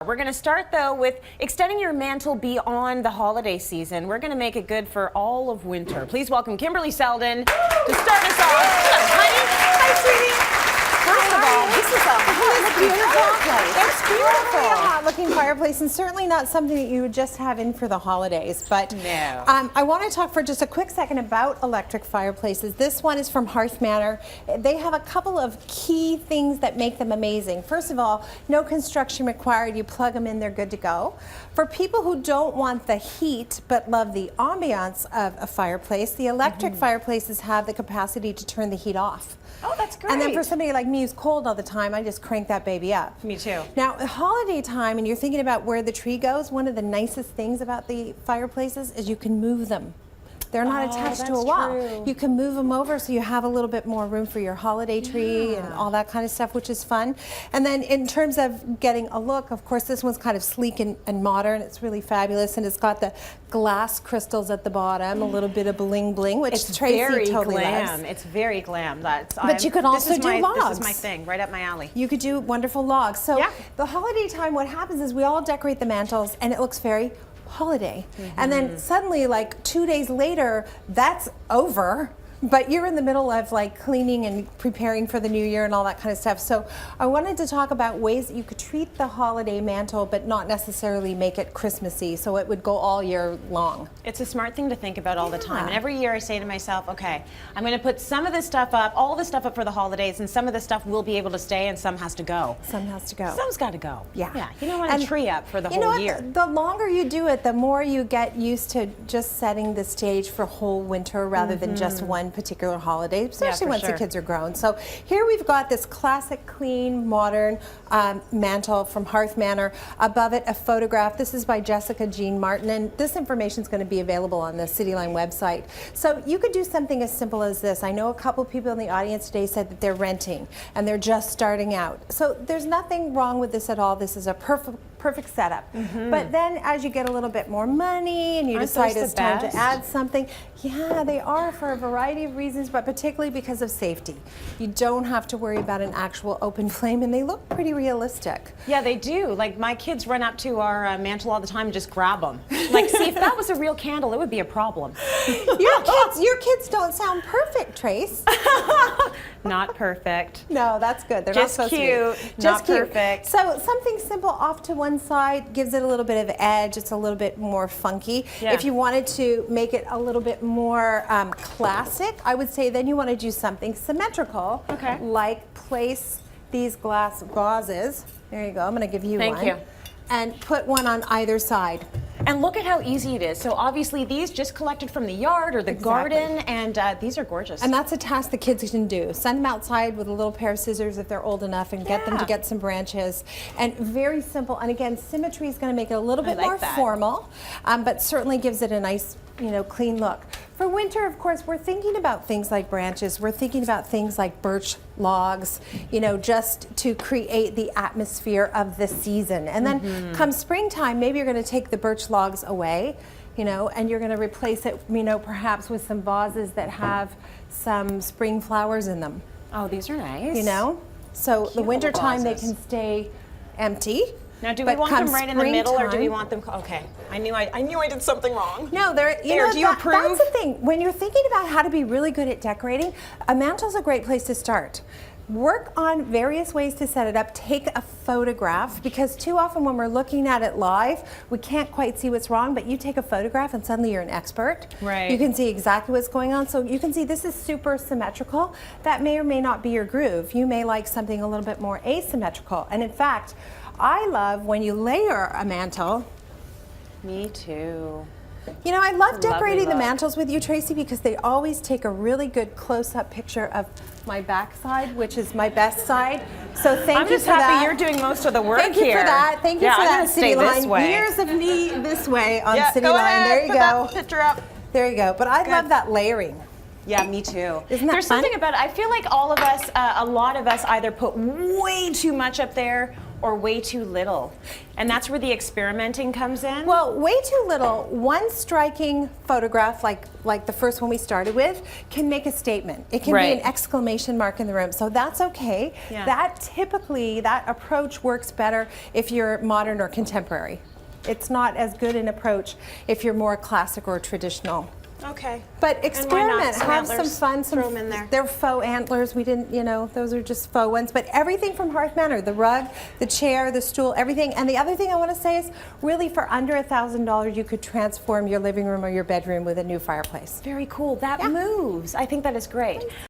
We're going to start, though, with extending your mantle beyond the holiday season. We're going to make it good for all of winter. Please welcome Kimberley Seldon to start us off. Honey. Hi, sweetie. First of all, this is a beautiful fireplace. It's beautiful. A hot-looking fireplace, and certainly not something that you would just have in for the holidays. But no. I want to talk for just a quick second about electric fireplaces. This one is from Hearth Manor. They have a couple of key things that make them amazing. First of all, no construction required. You plug them in, they're good to go. For people who don't want the heat but love the ambiance of a fireplace, the electric fireplaces have the capacity to turn the heat off. Oh, that's great. And then for somebody like me who's cold all the time, I just crank that baby up. Me too. Now, at holiday time, and you're thinking about where the tree goes, one of the nicest things about the fireplaces is you can move them. They're not attached to a wall. True. You can move them over so you have a little bit more room for your holiday tree and all that kind of stuff, which is fun. And then in terms of getting a look, of course, this one's kind of sleek and modern. It's really fabulous, and it's got the glass crystals at the bottom, a little bit of bling bling, which It's Tracy very totally glam. loves. It's very glam. But you can also do logs. This is my thing, right up my alley. You could do wonderful logs. So the holiday time, what happens is we all decorate the mantles, and it looks very holiday. And then suddenly, like 2 days later, that's over. But you're in the middle of like cleaning and preparing for the new year and all that kind of stuff. So I wanted to talk about ways that you could treat the holiday mantle but not necessarily make it Christmassy, so it would go all year long. It's a smart thing to think about all the time. And every year I say to myself, okay, I'm going to put some of this stuff up, all the stuff up for the holidays, and some of the stuff will be able to stay and some has to go. Some has to go. Some's got to go. Yeah. You don't want a tree up for the you know whole what? year. The longer you do it, the more you get used to just setting the stage for whole winter rather than just one particular holiday, especially once the kids are grown. So here we've got this classic, clean, modern mantle from Hearth Manor. Above it, a photograph. This is by Jessica Jean Martin, and this information is going to be available on the CityLine website. So you could do something as simple as this. I know a couple people in the audience today said that they're renting and they're just starting out. So there's nothing wrong with this at all. This is a perfect setup. But then as you get a little bit more money and you decide it's time to add something, they are for a variety of reasons, but particularly because of safety. You don't have to worry about an actual open flame, and they look pretty realistic. Yeah, they do. Like, my kids run up to our mantle all the time and just grab them. Like, see, if that was a real candle, it would be a problem. Your kids don't sound perfect, Trace. Not perfect. No, that's good. They're just not so cute, sweet. Just cute. Perfect. So something simple off to one side gives it a little bit of edge. It's a little bit more funky. Yeah. If you wanted to make it a little bit more classic, I would say then you want to do something symmetrical. Okay. Like place these glass vases. There you go. I'm going to give you one. Thank you. And put one on either side. And look at how easy it is. So obviously these just collected from the yard or the garden, and these are gorgeous. And that's a task the kids can do. Send them outside with a little pair of scissors if they're old enough and get them to get some branches. And very simple. And again, symmetry is going to make it a little bit more formal, but certainly gives it a nice, clean look. For winter, of course, we're thinking about things like branches. We're thinking about things like birch logs, just to create the atmosphere of the season. And then come springtime, maybe you're going to take the birch logs away, and you're going to replace it, perhaps with some vases that have some spring flowers in them. Oh, these are nice. So Cute the winter time they vases. can stay empty. Now, do we want them right in the middle, or do we want them? Okay, I knew I did something wrong. No, they're. Do you approve? That's the thing. When you're thinking about how to be really good at decorating, a mantle's a great place to start. Work on various ways to set it up. Take a photograph, because too often when we're looking at it live, we can't quite see what's wrong, but you take a photograph and suddenly you're an expert. Right. You can see exactly what's going on. So you can see this is super symmetrical. That may or may not be your groove. You may like something a little bit more asymmetrical. And in fact, I love when you layer a mantle. Me too. I love decorating the mantles with you, Tracy, because they always take a really good close-up picture of my backside, which is my best side. So thank you for that. I'm just happy you're doing most of the work here. Thank you for that. Thank you for that, CityLine. Years of me this way on CityLine. There you put go. That picture up. There you go. But I love that layering. Yeah, me too. Isn't that There's fun? something about it. I feel like all of us, a lot of us either put way too much up there or way too little? And that's where the experimenting comes in? Well, way too little. One striking photograph, like the first one we started with, can make a statement. It can be an exclamation mark in the room, so that's okay. Yeah. That approach works better if you're modern or contemporary. It's not as good an approach if you're more classic or traditional. Okay. But experiment, have some antlers? fun. Throw 'em in there. They're faux antlers. We didn't, those are just faux ones. But everything from Hearth Manor, the rug, the chair, the stool, everything. And the other thing I want to say is, really, for under $1,000, you could transform your living room or your bedroom with a new fireplace. Very cool. That moves. I think that is great.